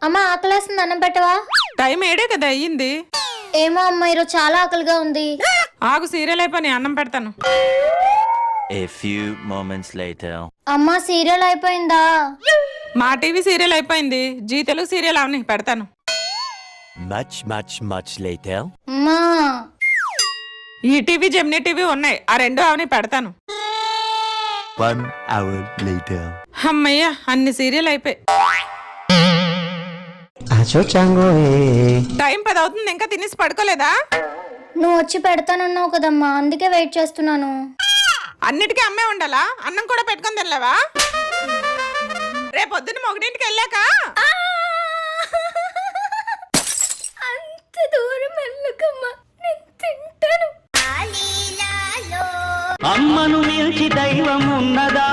అమ్మ ఆకలేస్తుంది, అన్నం పెట్టవా? టైం 7 కదా అయ్యింది. ఏమో అమ్మ, ఈరోజు చాలా ఆకలిగా ఉంది. ఆగు, సీరియల్ అయిపోయి అన్నం పెడతాను. A few moments later. అమ్మ సీరియల్ అయిపోయిందా? మా టీవీ సీరియల్ అయిపోయింది. జీ తెలుగు సీరియల్ అవని పెడతాను. Much later. అమ్మా ఈ టీవీ జెమినీ టీవీ ఉన్నాయి, ఆ రెండు అవని పెడతాను. 1 hour later. అమ్మయ్య, అన్ని సీరియల్ అయిపోయి. టైం 10 అవుతుంది, ఇంకా తినేసి పడుకోలేదా? నువ్వు వచ్చి పెడతానన్నావు కదమ్మా, అందుకే వెయిట్ చేస్తున్నాను. అన్నిటికీ అమ్మే ఉండాలా? అన్నం కూడా పెట్టుకొని తినలేవా? రేపొద్దున మొగడింటికి వెళ్ళాక అంత దూరం వెళ్ళకమ్మా, నేను తింటాను. అమ్మను మించి దైవం ఉన్నదా?